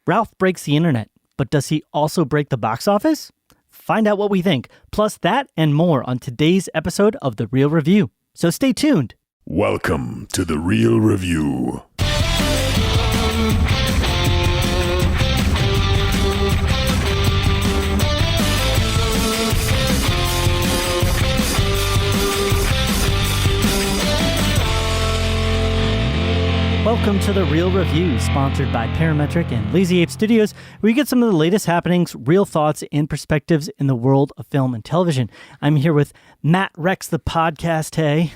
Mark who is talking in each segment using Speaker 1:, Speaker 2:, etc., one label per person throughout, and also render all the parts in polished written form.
Speaker 1: Ralph breaks the internet, but does he also break the box office? Find out what we think, plus that and more on today's episode of The Real Review. So stay tuned.
Speaker 2: Welcome to The Real Review.
Speaker 1: Welcome to The Real Review, sponsored by Parametric and Lazy Ape Studios, where you get some of the latest happenings, real thoughts, and perspectives in the world of film and television. I'm here with Matt Rex, the podcast, hey.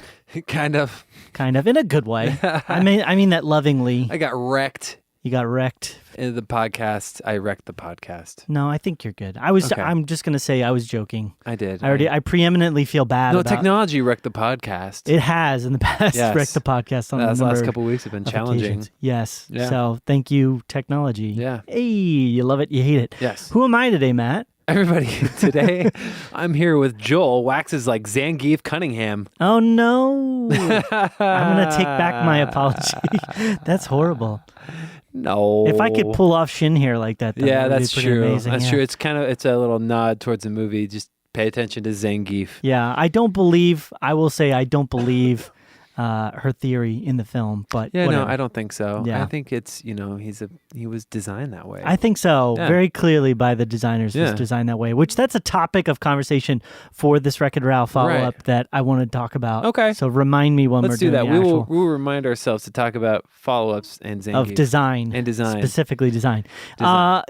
Speaker 3: Kind of,
Speaker 1: in a good way. I mean that lovingly.
Speaker 3: I got wrecked.
Speaker 1: You got wrecked.
Speaker 3: In the podcast. I wrecked the podcast.
Speaker 1: No, I think you're good.
Speaker 3: Okay.
Speaker 1: I'm just going to say I was joking.
Speaker 3: I did.
Speaker 1: I preeminently feel bad about...
Speaker 3: technology wrecked the podcast.
Speaker 1: It has in the past wrecked the podcast on
Speaker 3: the last couple of weeks have been challenging.
Speaker 1: Occasions. Yes.
Speaker 3: Yeah.
Speaker 1: So thank you, technology.
Speaker 3: Yeah.
Speaker 1: Hey, you love it, you hate it.
Speaker 3: Yes.
Speaker 1: Who am I today, Matt?
Speaker 3: Everybody, today I'm here with Joel. Wax is like Zangief Cunningham.
Speaker 1: Oh, no. I'm going to take back my apology. That's horrible.
Speaker 3: No.
Speaker 1: If I could pull off shin hair like that, that would
Speaker 3: that's
Speaker 1: be pretty
Speaker 3: true.
Speaker 1: amazing.
Speaker 3: That's true. It's a little nod towards the movie. Just pay attention to Zangief.
Speaker 1: Yeah, I don't believe her theory in the film, but whatever.
Speaker 3: No, I don't think so.
Speaker 1: Yeah.
Speaker 3: I think it's, he was designed that way.
Speaker 1: I think so.
Speaker 3: Yeah.
Speaker 1: Very clearly by the designers was designed that way, which that's a topic of conversation for this Wreck-It Ralph follow-up that I want to talk about.
Speaker 3: Okay.
Speaker 1: So remind me when
Speaker 3: Let's
Speaker 1: we're
Speaker 3: do
Speaker 1: doing
Speaker 3: that.
Speaker 1: the
Speaker 3: We'll remind ourselves to talk about follow-ups and Zangief.
Speaker 1: of design.
Speaker 3: And design.
Speaker 1: Specifically design. Here's the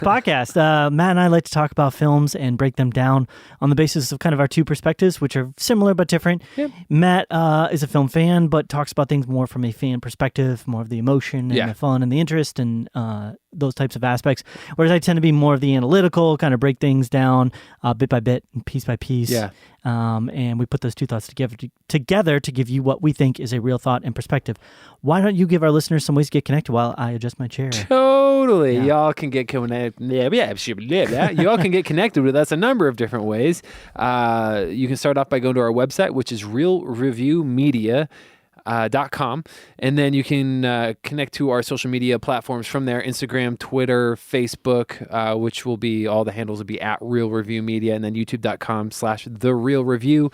Speaker 1: podcast. Matt and I like to talk about films and break them down on the basis of kind of our two perspectives, which are similar but different.
Speaker 3: Yep.
Speaker 1: Matt is a film fan, but talks about things more from a fan perspective, more of the emotion and the fun and the interest and those types of aspects. Whereas I tend to be more of the analytical, kind of break things down bit by bit and piece by piece.
Speaker 3: Yeah.
Speaker 1: And we put those two thoughts together to give you what we think is a real thought and perspective. Why don't you give our listeners some ways to get connected while I adjust my chair?
Speaker 3: Totally. Yeah. Y'all can get connected. Y'all can get connected with us a number of different ways. You can start off by going to our website, which is realreviewmedia.com, and then you can connect to our social media platforms from there: Instagram, Twitter, Facebook, which will be, all the handles will be at Real Review Media, and then youtube.com/The Real Review.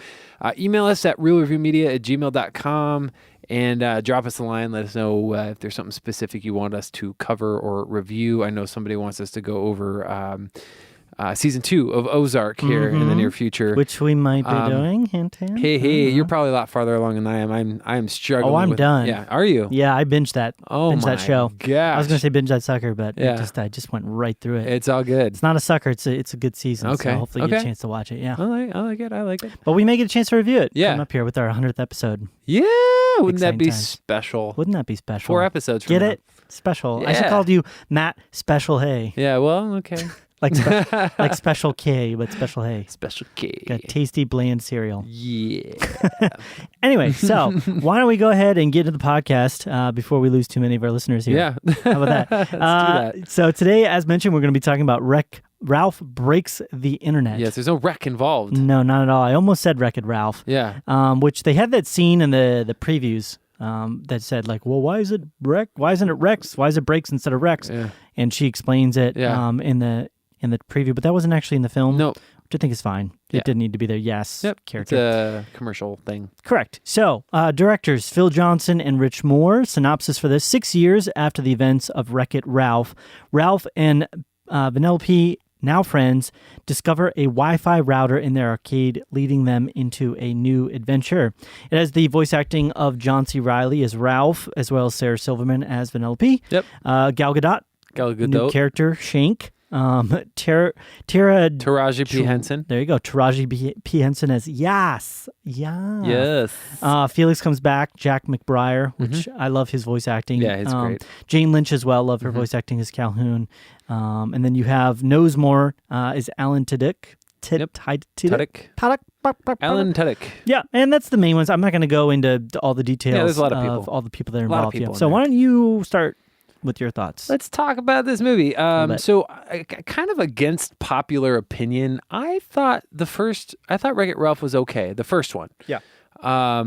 Speaker 3: Email us at realreviewmedia@gmail.com and drop us a line. Let us know if there's something specific you want us to cover or review. I know somebody wants us to go over season 2 of Ozark here in the near future,
Speaker 1: which we might be doing. Hint, hint.
Speaker 3: Hey, you're probably a lot farther along than I am. I'm struggling.
Speaker 1: Oh, I'm done.
Speaker 3: Yeah, are you?
Speaker 1: Yeah, I binged that. That show.
Speaker 3: Gosh.
Speaker 1: I was gonna say binge that sucker, but I just went right through it.
Speaker 3: It's all good.
Speaker 1: It's not a sucker. It's a good season.
Speaker 3: Okay.
Speaker 1: So hopefully you get a chance to watch it. Yeah.
Speaker 3: I like it.
Speaker 1: But we may get a chance to review it.
Speaker 3: Yeah.
Speaker 1: Coming up here with our 100th episode.
Speaker 3: Yeah. Wouldn't that be
Speaker 1: times.
Speaker 3: special?
Speaker 1: Wouldn't that be special?
Speaker 3: 4 episodes from
Speaker 1: Get
Speaker 3: now.
Speaker 1: it? Special.
Speaker 3: Yeah.
Speaker 1: I should have called you Matt Special Hay.
Speaker 3: Yeah. Well, okay.
Speaker 1: Like Special K, but Special Hay.
Speaker 3: Special K.
Speaker 1: Got tasty, bland cereal.
Speaker 3: Yeah.
Speaker 1: Anyway, so why don't we go ahead and get into the podcast before we lose too many of our listeners here?
Speaker 3: Yeah.
Speaker 1: How about that?
Speaker 3: Let's do that.
Speaker 1: So today, as mentioned, we're going to be talking about Ralph Breaks the Internet.
Speaker 3: Yes, there's no wreck involved.
Speaker 1: No, not at all. I almost said Wreck-It Ralph.
Speaker 3: Yeah.
Speaker 1: Which they had that scene in the previews that said, like, well, why is it Wreck? Why isn't it Rex? Why is it Breaks instead of Rex?
Speaker 3: Yeah.
Speaker 1: And she explains it in the preview, but that wasn't actually in the film.
Speaker 3: Nope.
Speaker 1: Which I think is fine. It didn't need to be there. Yes.
Speaker 3: Yep.
Speaker 1: Character.
Speaker 3: It's a commercial thing.
Speaker 1: Correct. So, directors Phil Johnson and Rich Moore. Synopsis for this: 6 years after the events of Wreck-It Ralph, Ralph and Vanellope, now friends, discover a Wi-Fi router in their arcade, leading them into a new adventure. It has the voice acting of John C. Reilly as Ralph, as well as Sarah Silverman as Vanellope.
Speaker 3: Yep.
Speaker 1: Gal Gadot. New character, Shank.
Speaker 3: Taraji P. Henson.
Speaker 1: There you go. Taraji P. Henson as Yas.
Speaker 3: Yes.
Speaker 1: Felix comes back. Jack McBrayer, which I love his voice acting.
Speaker 3: Yeah, he's great.
Speaker 1: Jane Lynch as well. Love her voice acting as Calhoun. And then you have Knowsmore is Alan Tudyk.
Speaker 3: Tudyk. Alan Tudyk.
Speaker 1: Yeah, and that's the main ones. I'm not going to go into all the details.
Speaker 3: Yeah, there's a lot of people.
Speaker 1: All the people that are involved.
Speaker 3: People
Speaker 1: so why don't you start with your thoughts?
Speaker 3: Let's talk about this movie. So, kind of against popular opinion, I thought Wreck-It Ralph was okay. The first one.
Speaker 1: Yeah.
Speaker 3: I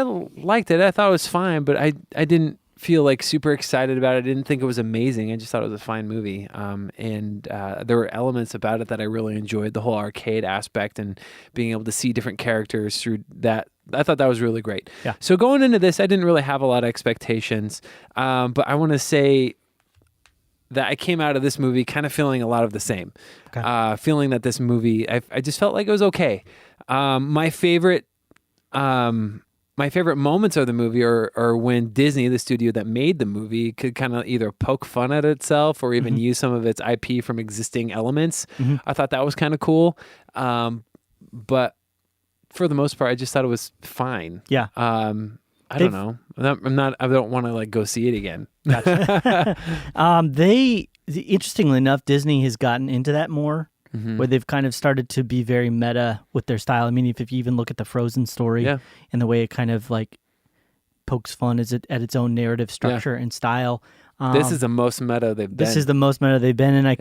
Speaker 3: liked it. I thought it was fine, but I didn't feel like super excited about it. I didn't think it was amazing. I just thought it was a fine movie. And there were elements about it that I really enjoyed. The whole arcade aspect and being able to see different characters through that. I thought that was really great.
Speaker 1: Yeah.
Speaker 3: So going into this, I didn't really have a lot of expectations. But I want to say that I came out of this movie kind of feeling a lot of the same.
Speaker 1: Okay.
Speaker 3: Feeling that this movie, I just felt like it was okay. My favorite moments of the movie are when Disney, the studio that made the movie, could kind of either poke fun at itself or even use some of its IP from existing elements. I thought that was kind of cool. But for the most part, I just thought it was fine.
Speaker 1: Yeah.
Speaker 3: I don't know. I don't want to like go see it again.
Speaker 1: Gotcha. Interestingly enough, Disney has gotten into that more, where they've kind of started to be very meta with their style. I mean, if you even look at the Frozen story and the way it kind of like pokes fun at its own narrative structure and style.
Speaker 3: This is the most meta they've been.
Speaker 1: This is the most meta they've been, and I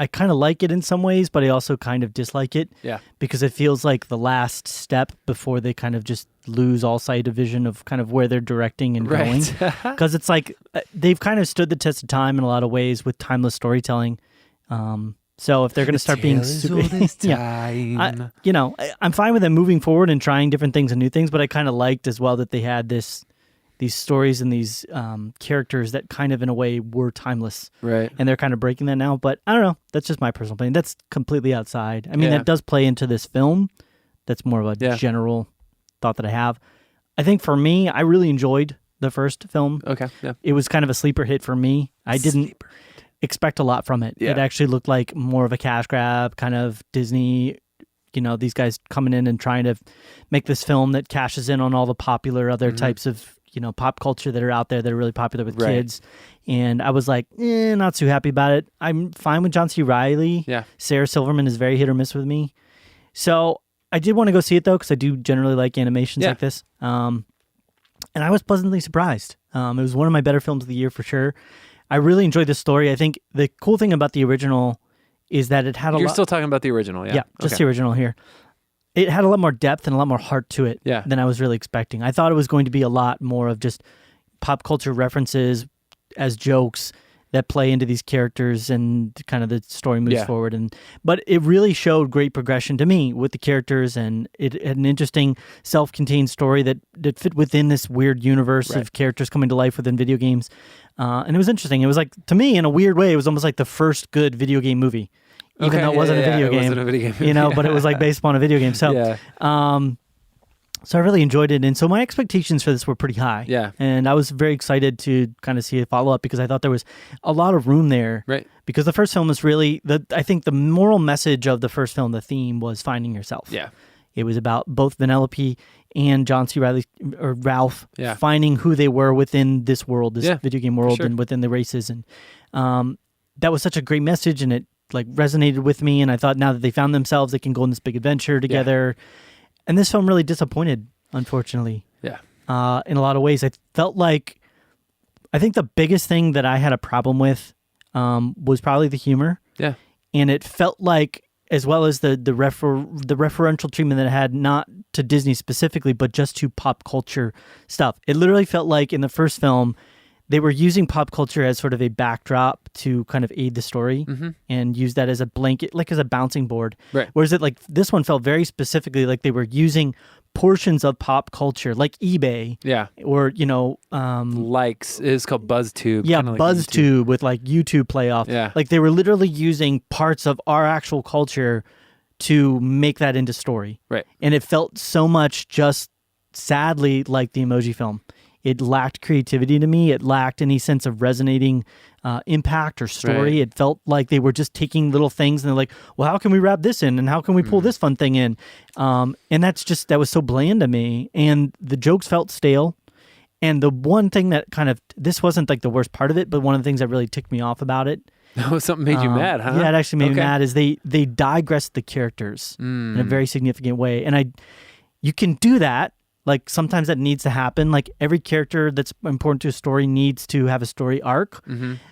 Speaker 1: kind of like it in some ways, but I also kind of dislike it.
Speaker 3: Yeah.
Speaker 1: Because it feels like the last step before they kind of just lose all sight of vision of kind of where they're directing and going. Because it's like they've kind of stood the test of time in a lot of ways with timeless storytelling. So if they're going to start being super, I'm fine with them moving forward and trying different things and new things, but I kind of liked as well that they had these stories and these characters that kind of in a way were timeless.
Speaker 3: Right.
Speaker 1: And they're kind of breaking that now. But I don't know. That's just my personal opinion. That's completely outside. I mean, that does play into this film. That's more of a general thought that I have. I think for me, I really enjoyed the first film.
Speaker 3: Okay. Yeah.
Speaker 1: It was kind of a sleeper hit for me. I didn't expect a lot from it.
Speaker 3: Yeah.
Speaker 1: It actually looked like more of a cash grab, kind of Disney, these guys coming in and trying to make this film that cashes in on all the popular other types of pop culture that are out there that are really popular with kids. And I was like, not too happy about it. I'm fine with John C. Reilly.
Speaker 3: Yeah.
Speaker 1: Sarah Silverman is very hit or miss with me. So I did want to go see it though, because I do generally like animations like this. And I was pleasantly surprised. It was one of my better films of the year for sure. I really enjoyed the story. I think the cool thing about the original is that it had
Speaker 3: You're still talking about the original, yeah?
Speaker 1: Yeah, just the original here. It had a lot more depth and a lot more heart to it than I was really expecting. I thought it was going to be a lot more of just pop culture references as jokes that play into these characters and kind of the story moves forward. But it really showed great progression to me with the characters, and it had an interesting self-contained story that fit within this weird universe of characters coming to life within video games. And it was interesting. It was like, to me, in a weird way, it was almost like the first good video game movie. Even though it wasn't a video game. It wasn't a video game. But it was like based upon a video game. So, so I really enjoyed it. And so my expectations for this were pretty high.
Speaker 3: Yeah.
Speaker 1: And I was very excited to kind of see a follow-up because I thought there was a lot of room there.
Speaker 3: Right.
Speaker 1: Because the first film was really, I think the moral message of the first film, the theme was finding yourself.
Speaker 3: Yeah.
Speaker 1: It was about both Vanellope and John C. Reilly, or Ralph, finding who they were within this world, this video game world, and within the races. And that was such a great message, and it like resonated with me. And I thought now that they found themselves, they can go on this big adventure together. And this film really disappointed, unfortunately.
Speaker 3: Yeah.
Speaker 1: In a lot of ways. I felt like, I think the biggest thing that I had a problem with was probably the humor.
Speaker 3: Yeah.
Speaker 1: And it felt like, as well as the referential treatment that it had, not to Disney specifically, but just to pop culture stuff. It literally felt like in the first film, they were using pop culture as sort of a backdrop to kind of aid the story and use that as a blanket, like as a bouncing board.
Speaker 3: Right.
Speaker 1: Whereas it like this one felt very specifically like they were using portions of pop culture, like eBay.
Speaker 3: Yeah.
Speaker 1: Or,
Speaker 3: likes, it's called BuzzTube.
Speaker 1: Yeah,
Speaker 3: like
Speaker 1: BuzzTube with like YouTube playoff.
Speaker 3: Yeah.
Speaker 1: Like they were literally using parts of our actual culture to make that into story.
Speaker 3: Right.
Speaker 1: And it felt so much just sadly like the Emoji Film. It lacked creativity to me. It lacked any sense of resonating impact or story.
Speaker 3: Right.
Speaker 1: It felt like they were just taking little things and they're like, well, how can we wrap this in? And how can we pull this fun thing in? And that was so bland to me. And the jokes felt stale. And the one thing that this wasn't like the worst part of it, but one of the things that really ticked me off about it.
Speaker 3: Oh, something made you mad, huh?
Speaker 1: Yeah, it actually made me mad is they digressed the characters in a very significant way. And you can do that. Like sometimes that needs to happen. Like every character that's important to a story needs to have a story arc.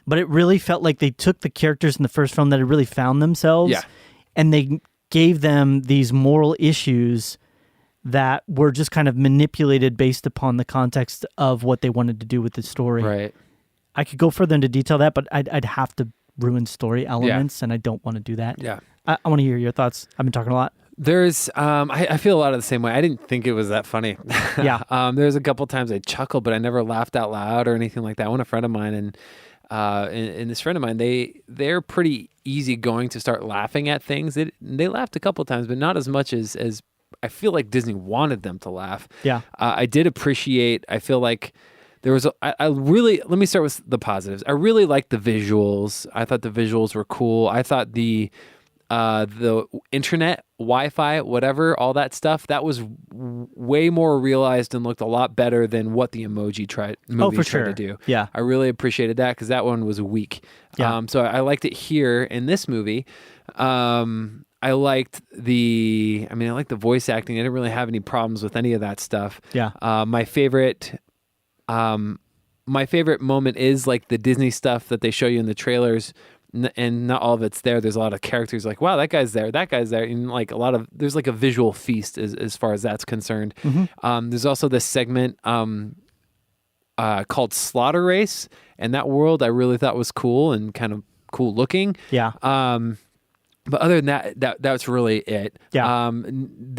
Speaker 1: But it really felt like they took the characters in the first film that had really found themselves and they gave them these moral issues that were just kind of manipulated based upon the context of what they wanted to do with the story.
Speaker 3: Right.
Speaker 1: I could go further into detail that, but I'd have to ruin story elements, and I don't want to do that.
Speaker 3: Yeah.
Speaker 1: I want to hear your thoughts. I've been talking a lot.
Speaker 3: There's, I feel a lot of the same way. I didn't think it was that funny.
Speaker 1: Yeah.
Speaker 3: There's a couple times I chuckled, but I never laughed out loud or anything like that. One, a friend of mine, and this friend of mine, they're pretty easygoing to start laughing at things. They laughed a couple times, but not as much as I feel like Disney wanted them to laugh.
Speaker 1: Yeah.
Speaker 3: I did appreciate, I feel like there was, I really, let me start with the positives. I really liked the visuals. I thought the visuals were cool. I thought the internet, Wi-Fi, whatever, all that stuff, that was way more realized and looked a lot better than what the emoji movie tried to do.
Speaker 1: Yeah.
Speaker 3: I really appreciated that because that one was weak.
Speaker 1: Yeah.
Speaker 3: So I liked it here in this movie. I liked the voice acting. I didn't really have any problems with any of that stuff.
Speaker 1: Yeah.
Speaker 3: My favorite moment is like the Disney stuff that they show you in the trailers, and not all of it's there. There's a lot of characters like, wow, that guy's there, and like there's like a visual feast as far as that's concerned.
Speaker 1: Mm-hmm.
Speaker 3: There's also this segment called Slaughter Race, and that world I really thought was cool and kind of cool looking.
Speaker 1: Yeah.
Speaker 3: But other than that's really it.
Speaker 1: Yeah.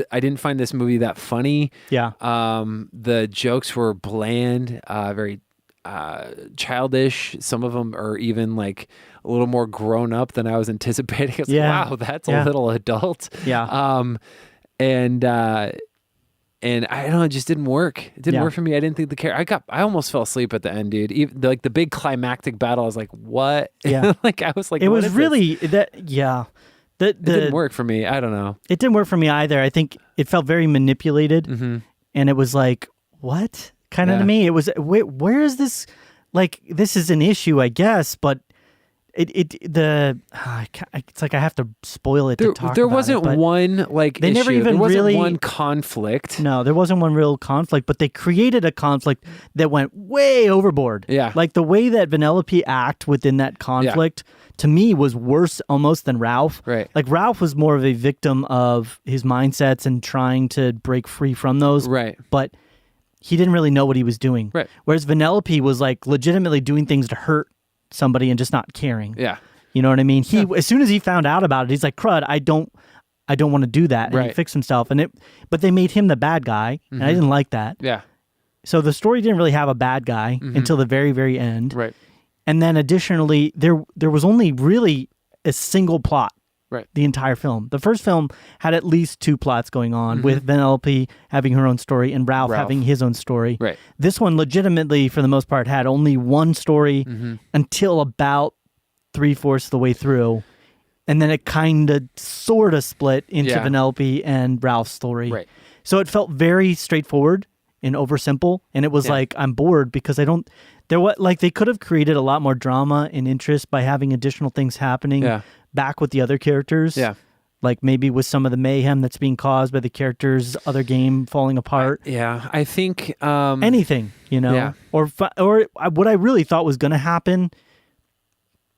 Speaker 3: I didn't find this movie that funny.
Speaker 1: Yeah.
Speaker 3: The jokes were bland, very childish. Some of them are even like a little more grown up than I was anticipating. It's like, wow, that's a little adult.
Speaker 1: Yeah.
Speaker 3: And I don't know, it just didn't work. It didn't work for me. I didn't think I almost fell asleep at the end, dude. Even like the big climactic battle, I was like, what?
Speaker 1: Yeah.
Speaker 3: Like I was like,
Speaker 1: it
Speaker 3: what
Speaker 1: was
Speaker 3: is
Speaker 1: really
Speaker 3: this?
Speaker 1: that. Yeah.
Speaker 3: It didn't work for me. I don't know.
Speaker 1: It didn't work for me either. I think it felt very manipulated,
Speaker 3: Mm-hmm.
Speaker 1: and it was like, what? Kind of to me. It was, where is this? Like, this is an issue, I guess, but it's like I have to spoil it to talk about it.
Speaker 3: There wasn't one like
Speaker 1: they
Speaker 3: issue.
Speaker 1: never even
Speaker 3: there wasn't
Speaker 1: really
Speaker 3: one conflict.
Speaker 1: No, there wasn't one real conflict, but they created a conflict that went way overboard.
Speaker 3: Yeah.
Speaker 1: Like the way that Vanellope acted within that conflict to me was worse almost than Ralph.
Speaker 3: Right.
Speaker 1: Like Ralph was more of a victim of his mindsets and trying to break free from those.
Speaker 3: Right.
Speaker 1: But he didn't really know what he was doing.
Speaker 3: Right.
Speaker 1: Whereas Vanellope was like legitimately doing things to hurt somebody and just not caring.
Speaker 3: Yeah.
Speaker 1: You know what I mean? As soon as he found out about it, he's like, crud, I don't want to do that. And he fixed himself. But they made him the bad guy, and I didn't like that.
Speaker 3: Yeah.
Speaker 1: So the story didn't really have a bad guy until the very, very end.
Speaker 3: Right.
Speaker 1: And then additionally, there was only really a single plot.
Speaker 3: Right.
Speaker 1: The entire film. The first film had at least two plots going on, with Vanellope having her own story and Ralph having his own story.
Speaker 3: Right.
Speaker 1: This one legitimately, for the most part, had only one story until about 3/4 of the way through. And then it kind of sort of split into Vanellope and Ralph's story.
Speaker 3: Right.
Speaker 1: So it felt very straightforward and oversimple. And it was like, I'm bored because they could have created a lot more drama and interest by having additional things happening back with the other characters. Yeah. Like maybe with some of the mayhem that's being caused by the characters' other game falling apart.
Speaker 3: I think
Speaker 1: anything,
Speaker 3: Yeah.
Speaker 1: Or what I really thought was going to happen.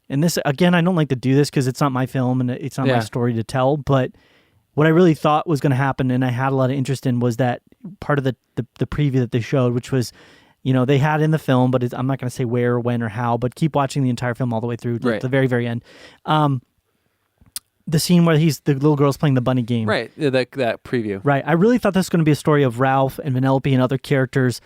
Speaker 1: And this, again, I don't like to do this because it's not my film and it's not my story to tell. But what I really thought was going to happen, and I had a lot of interest in, was that part of the preview that they showed, which was, they had in the film, but I'm not going to say where, or when, or how. But keep watching the entire film all the way through to the very, very end. The scene where the little girl's playing the bunny game.
Speaker 3: Right, that preview.
Speaker 1: Right. I really thought this was going to be a story of Ralph and Vanellope and other characters.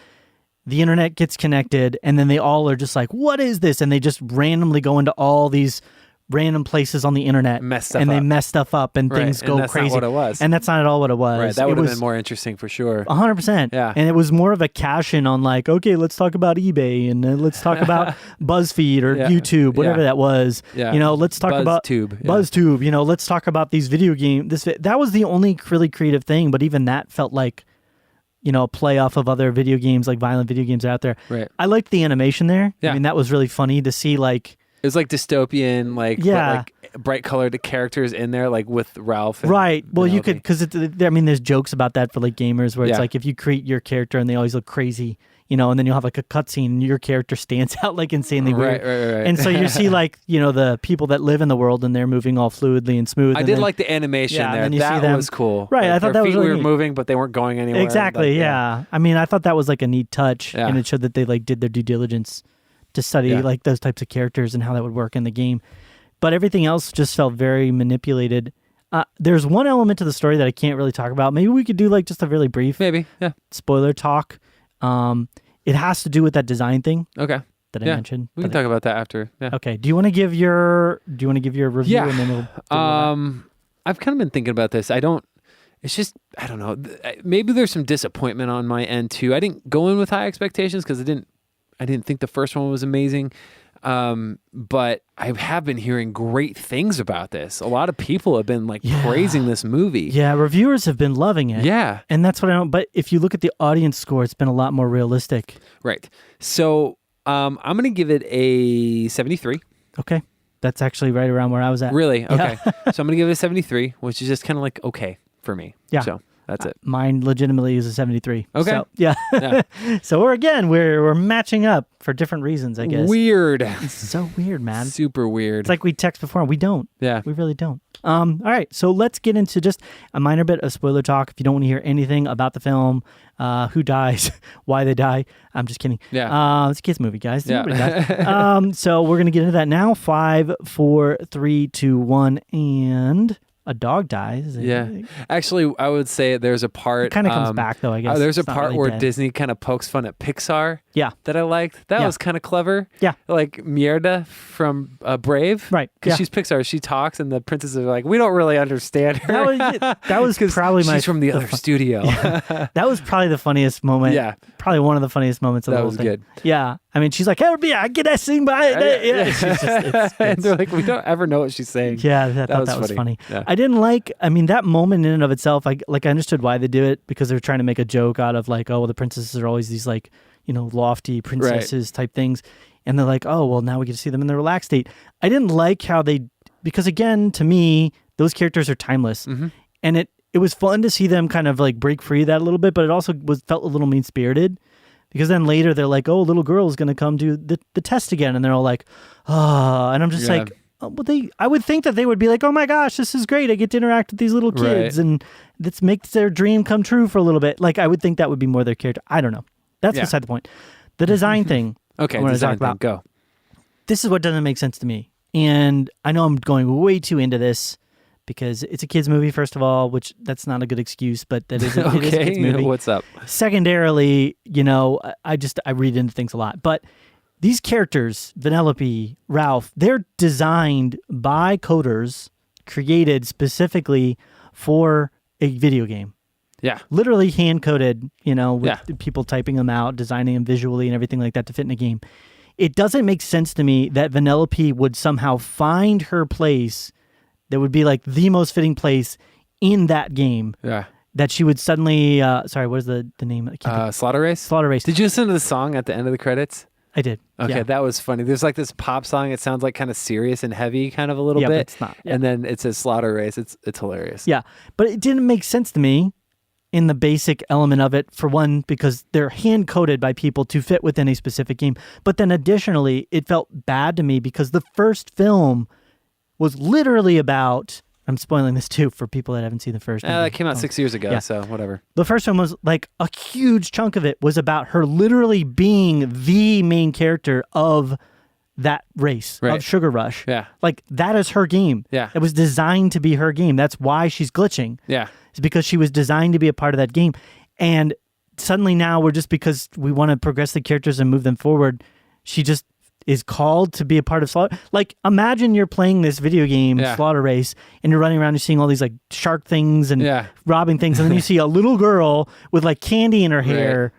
Speaker 1: The internet gets connected, and then they all are just like, what is this? And they just randomly go into all these random places on the internet. They mess stuff up, and things go
Speaker 3: that's
Speaker 1: crazy.
Speaker 3: Not what it was.
Speaker 1: And that's not at all what it was.
Speaker 3: Right, that would have been more interesting for sure.
Speaker 1: 100%.
Speaker 3: Yeah.
Speaker 1: And it was more of a cash-in on like, okay, let's talk about eBay, and let's talk about BuzzFeed or YouTube, whatever that was.
Speaker 3: Yeah.
Speaker 1: Let's talk about BuzzTube. Let's talk about these video games. That was the only really creative thing, but even that felt like, a play off of other video games, like violent video games out there.
Speaker 3: Right.
Speaker 1: I liked the animation there.
Speaker 3: Yeah.
Speaker 1: I mean, that was really funny to see, like...
Speaker 3: It was like dystopian, but like bright colored characters in there, like with Ralph.
Speaker 1: Right. Well, you could, because there's jokes about that for like gamers where it's like if you create your character and they always look crazy, and then you'll have like a cutscene and your character stands out like insanely weird.
Speaker 3: Right.
Speaker 1: And so you see like, the people that live in the world and they're moving all fluidly and smooth.
Speaker 3: I did like the animation there.
Speaker 1: And then you see
Speaker 3: that
Speaker 1: them,
Speaker 3: was cool.
Speaker 1: Right. I thought that was
Speaker 3: really
Speaker 1: really
Speaker 3: were
Speaker 1: neat.
Speaker 3: moving, but they weren't going anywhere.
Speaker 1: Exactly. Yeah. I mean, I thought that was like a neat touch, and it showed that they like did their due diligence to study like those types of characters and how that would work in the game. But everything else just felt very manipulated. There's one element to the story that I can't really talk about. Maybe we could do like just a really brief spoiler talk. It has to do with that design thing.
Speaker 3: Okay.
Speaker 1: That I mentioned.
Speaker 3: We can talk about that after. Yeah.
Speaker 1: Okay. Do you want to give your review and then we'll
Speaker 3: I've kind of been thinking about this. I don't know. Maybe there's some disappointment on my end too. I didn't go in with high expectations because I didn't think the first one was amazing. But I have been hearing great things about this. A lot of people have been praising this movie.
Speaker 1: Yeah, reviewers have been loving it.
Speaker 3: Yeah.
Speaker 1: And that's what I don't, but if you look at the audience score, it's been a lot more realistic.
Speaker 3: Right. So, I'm going to give it a 73.
Speaker 1: Okay. That's actually right around where I was at.
Speaker 3: Really? Okay.
Speaker 1: Yeah.
Speaker 3: So I'm going to give it a 73, which is just kind of like okay for me.
Speaker 1: Yeah.
Speaker 3: So that's it.
Speaker 1: Mine legitimately is a 73.
Speaker 3: Okay.
Speaker 1: So, yeah. So we're matching up for different reasons, I guess.
Speaker 3: Weird.
Speaker 1: It's so weird, man.
Speaker 3: Super weird.
Speaker 1: It's like we text before. We don't.
Speaker 3: Yeah.
Speaker 1: We really don't. All right. So let's get into just a minor bit of spoiler talk. If you don't want to hear anything about the film, who dies, why they die. I'm just kidding.
Speaker 3: Yeah.
Speaker 1: It's a kids movie, guys.
Speaker 3: Yeah.
Speaker 1: Nobody dies. So we're going to get into that now. 5, 4, 3, 2, 1, and a dog dies.
Speaker 3: Yeah. Actually, I would say there's a part.
Speaker 1: It kind of comes back, though, I guess.
Speaker 3: There's a
Speaker 1: It's not
Speaker 3: part
Speaker 1: really
Speaker 3: where
Speaker 1: dead.
Speaker 3: Disney kind of pokes fun at Pixar.
Speaker 1: Yeah.
Speaker 3: That I liked. That
Speaker 1: Yeah.
Speaker 3: was kind of clever.
Speaker 1: Yeah.
Speaker 3: Like Mierda from Brave.
Speaker 1: Right.
Speaker 3: Because
Speaker 1: Yeah.
Speaker 3: she's Pixar. She talks and the princesses are like, we don't really understand her.
Speaker 1: That was probably
Speaker 3: she's from the other studio.
Speaker 1: Yeah. That was probably the funniest moment.
Speaker 3: Yeah.
Speaker 1: Probably one of the funniest moments of
Speaker 3: That
Speaker 1: the whole
Speaker 3: was
Speaker 1: thing.
Speaker 3: good.
Speaker 1: Yeah. I mean, she's like, hey, I get that sing by it. Yeah. It's just,
Speaker 3: And they're like, we don't ever know what she's saying.
Speaker 1: Yeah, I thought that was funny.
Speaker 3: Yeah.
Speaker 1: I didn't that moment in and of itself, I understood why they do it, because they were trying to make a joke out of like, oh, well, the princesses are always these like, lofty princesses type things. And they're like, oh, well, now we get to see them in the relaxed state. I didn't like how because again, to me, those characters are timeless.
Speaker 3: Mm-hmm.
Speaker 1: And it was fun to see them kind of like break free of that a little bit, but it also felt a little mean-spirited. Because then later they're like, oh, little girl's going to come do the test again. And they're all like, oh, and I'm just like, I would think that they would be like, oh my gosh, this is great. I get to interact with these little kids and this makes their dream come true for a little bit. Like, I would think that would be more their character. I don't know. That's beside the point. The design thing.
Speaker 3: Okay,
Speaker 1: I want to
Speaker 3: design
Speaker 1: talk about.
Speaker 3: thing, go.
Speaker 1: This is what doesn't make sense to me. And I know I'm going way too into this because it's a kid's movie, first of all, which that's not a good excuse, but that is, it is a kid's movie.
Speaker 3: What's up?
Speaker 1: Secondarily, I read into things a lot. But these characters, Vanellope, Ralph, they're designed by coders, created specifically for a video game.
Speaker 3: Yeah.
Speaker 1: Literally hand-coded, with people typing them out, designing them visually and everything like that to fit in a game. It doesn't make sense to me that Vanellope would somehow find her place that would be like the most fitting place in that game.
Speaker 3: Yeah.
Speaker 1: That she would suddenly, sorry, what is the name? I can't think.
Speaker 3: Slaughter Race?
Speaker 1: Slaughter Race.
Speaker 3: Did you listen to the song at the end of the credits?
Speaker 1: I did.
Speaker 3: Okay,
Speaker 1: yeah.
Speaker 3: that was funny. There's like this pop song. It sounds like kind of serious and heavy kind of a little
Speaker 1: But
Speaker 3: bit.
Speaker 1: it's not. Yeah.
Speaker 3: And then it says Slaughter Race. It's hilarious.
Speaker 1: Yeah. But it didn't make sense to me in the basic element of it, for one, because they're hand-coded by people to fit within a specific game. But then additionally, it felt bad to me because the first film was literally about... I'm spoiling this too for people that haven't seen the first movie.
Speaker 3: That came out 6 years ago, so whatever.
Speaker 1: The first one was like a huge chunk of it was about her literally being the main character of that race, of Sugar Rush.
Speaker 3: Yeah.
Speaker 1: Like that is her game.
Speaker 3: Yeah.
Speaker 1: It was designed to be her game. That's why she's glitching.
Speaker 3: Yeah.
Speaker 1: It's because she was designed to be a part of that game. And suddenly now because we want to progress the characters and move them forward, she just is called to be a part of Slaughter. Like, imagine you're playing this video game, Slaughter Race, and you're running around and seeing all these like shark things and robbing things, and then you see a little girl with like candy in her hair. Right.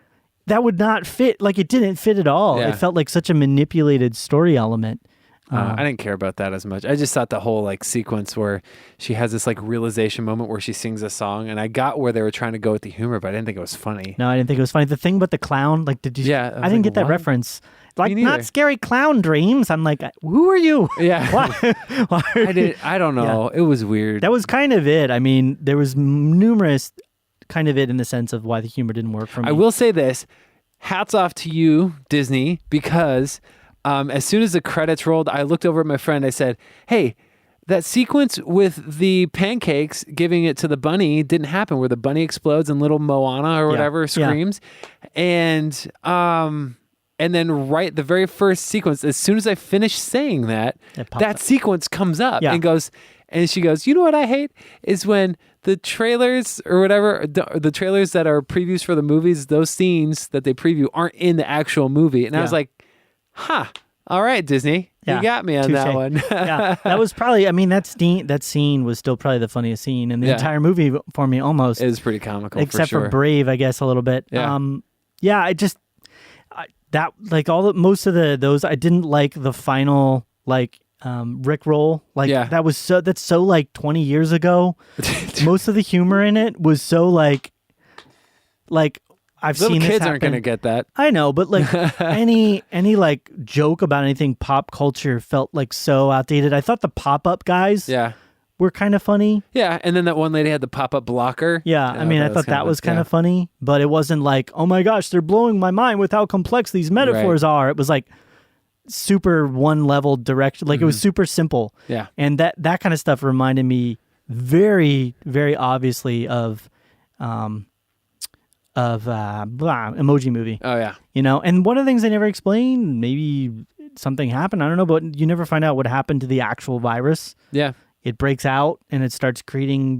Speaker 1: That would not fit. Like, it didn't fit at all.
Speaker 3: Yeah.
Speaker 1: It felt like such a manipulated story element.
Speaker 3: I didn't care about that as much. I just thought the whole like sequence where she has this like realization moment where she sings a song, and I got where they were trying to go with the humor, but I didn't think it was funny.
Speaker 1: No, I didn't think it was funny. The thing about the clown, like, did you?
Speaker 3: Yeah,
Speaker 1: I didn't get that reference. Like, not scary clown dreams. I'm like, who are you?
Speaker 3: Yeah.
Speaker 1: Why
Speaker 3: I don't know. Yeah. It was weird.
Speaker 1: That was kind of it. I mean, there was numerous kind of it in the sense of why the humor didn't work for me.
Speaker 3: I will say this. hats off to you, Disney, because as soon as the credits rolled, I looked over at my friend. I said, hey, that sequence with the pancakes giving it to the bunny didn't happen, where the bunny explodes and little Moana or whatever screams. And then right the very first sequence, as soon as I finished saying that sequence comes up and goes, and she goes, you know what I hate is when the trailers or whatever, the trailers that are previews for the movies, those scenes that they preview aren't in the actual movie. And I was like, all right, Disney, you got me on that one.
Speaker 1: That was probably, I mean, that scene was still probably the funniest scene in the entire movie for me, almost.
Speaker 3: It was pretty comical,
Speaker 1: except
Speaker 3: for sure.
Speaker 1: for Brave, I guess, a little bit. Most of those, I didn't like the final, Rick roll. That's so like 20 years ago. Most of the humor in it was so like I've
Speaker 3: Little
Speaker 1: seen this
Speaker 3: kids
Speaker 1: happen.
Speaker 3: aren't going to get that.
Speaker 1: I know, but like any like joke about anything pop culture felt like so outdated. I thought the pop-up guys were kind of funny.
Speaker 3: Yeah, and then that one lady had the pop-up blocker.
Speaker 1: Yeah, I mean, I thought that was kind of funny, but it wasn't like, oh my gosh, they're blowing my mind with how complex these metaphors are. It was like super one-level direction. Like it was super simple.
Speaker 3: Yeah.
Speaker 1: And that kind of stuff reminded me very, very obviously of Emoji Movie.
Speaker 3: Oh yeah.
Speaker 1: And one of the things they never explain, maybe something happened, I don't know, but you never find out what happened to the actual virus.
Speaker 3: Yeah.
Speaker 1: It breaks out and it starts creating,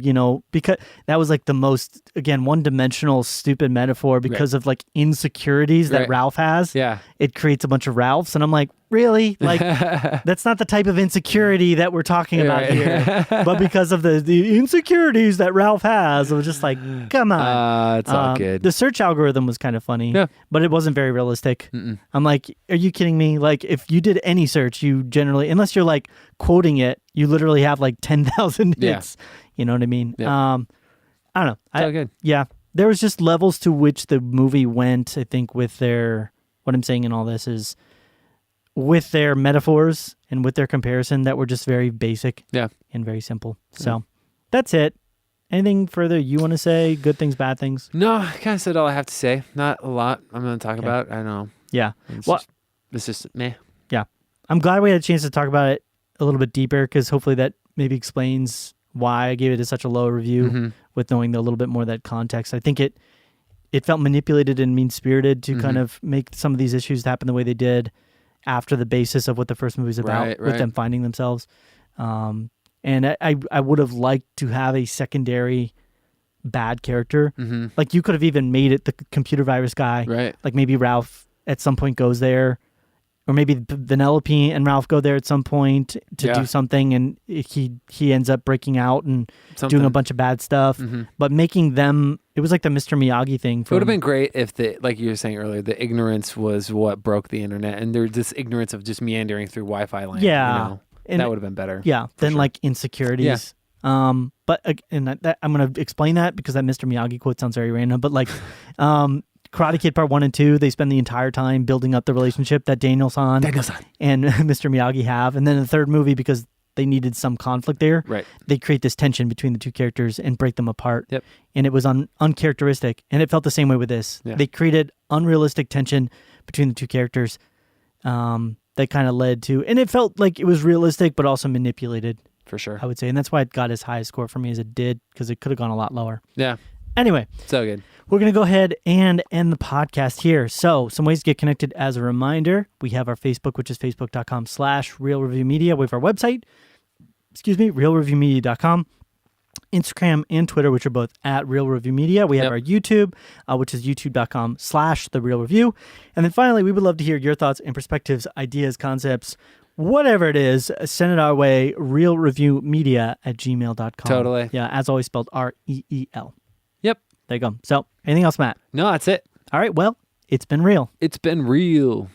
Speaker 1: because that was like the most, again, one-dimensional stupid metaphor because of like insecurities that Ralph has.
Speaker 3: Yeah.
Speaker 1: It creates a bunch of Ralphs. And I'm like, really? Like, that's not the type of insecurity that we're talking about here. But because of the insecurities that Ralph has, it was just like, come on.
Speaker 3: It's all good.
Speaker 1: The search algorithm was kind of funny, but it wasn't very realistic. I'm like, are you kidding me? Like, if you did any search, you generally, unless you're like quoting it, you literally have like 10,000 hits. You know what I mean? I don't know.
Speaker 3: It's all good.
Speaker 1: Yeah. There was just levels to which the movie went, I think, with what I'm saying in all this is with their metaphors and with their comparison that were just very basic and very simple. So that's it. Anything further you want to say? Good things, bad things?
Speaker 3: No, I kind of said all I have to say. Not a lot I'm going to talk about. I don't know.
Speaker 1: Yeah.
Speaker 3: It's just meh.
Speaker 1: Yeah. I'm glad we had a chance to talk about it a little bit deeper because hopefully that maybe explains why I gave it such a low review with knowing a little bit more of that context. I think it felt manipulated and mean-spirited to kind of make some of these issues happen the way they did after the basis of what the first movie is about, with them finding themselves. And I would have liked to have a secondary bad character. Like you could have even made it the computer virus guy.
Speaker 3: Right.
Speaker 1: Like maybe Ralph at some point goes there. Or maybe Vanellope and Ralph go there at some point to do something, and he ends up breaking out and doing a bunch of bad stuff. But making them, it was like the Mr. Miyagi thing.
Speaker 3: It would have been great if like you were saying earlier, the ignorance was what broke the internet, and there's this ignorance of just meandering through Wi-Fi land.
Speaker 1: Yeah,
Speaker 3: and that would have been better.
Speaker 1: Yeah, than like insecurities. Yeah. But I'm going to explain that because that Mr. Miyagi quote sounds very random. But like, Karate Kid Part 1 and 2, they spend the entire time building up the relationship that Daniel-san and Mr. Miyagi have. And then in the third movie, because they needed some conflict there, they create this tension between the two characters and break them apart.
Speaker 3: Yep.
Speaker 1: And it was uncharacteristic. And it felt the same way with this. Yeah. They created unrealistic tension between the two characters that kind of led to... And it felt like it was realistic, but also manipulated.
Speaker 3: For sure.
Speaker 1: I would say. And that's why it got as high a score for me as it did, because it could have gone a lot lower.
Speaker 3: Yeah.
Speaker 1: Anyway.
Speaker 3: So good.
Speaker 1: We're going to go ahead and end the podcast here. So some ways to get connected as a reminder. We have our Facebook, which is facebook.com/realreviewmedia. We have our website, realreviewmedia.com. Instagram and Twitter, which are both at Real Review Media. We have our YouTube, which is youtube.com/TheRealReview. And then finally, we would love to hear your thoughts and perspectives, ideas, concepts, whatever it is. Send it our way, realreviewmedia@gmail.com.
Speaker 3: Totally.
Speaker 1: Yeah, as always spelled REEL.
Speaker 3: Yep.
Speaker 1: There you go. So, anything else, Matt?
Speaker 3: No, that's it.
Speaker 1: All right. Well, it's been real.
Speaker 3: It's been real.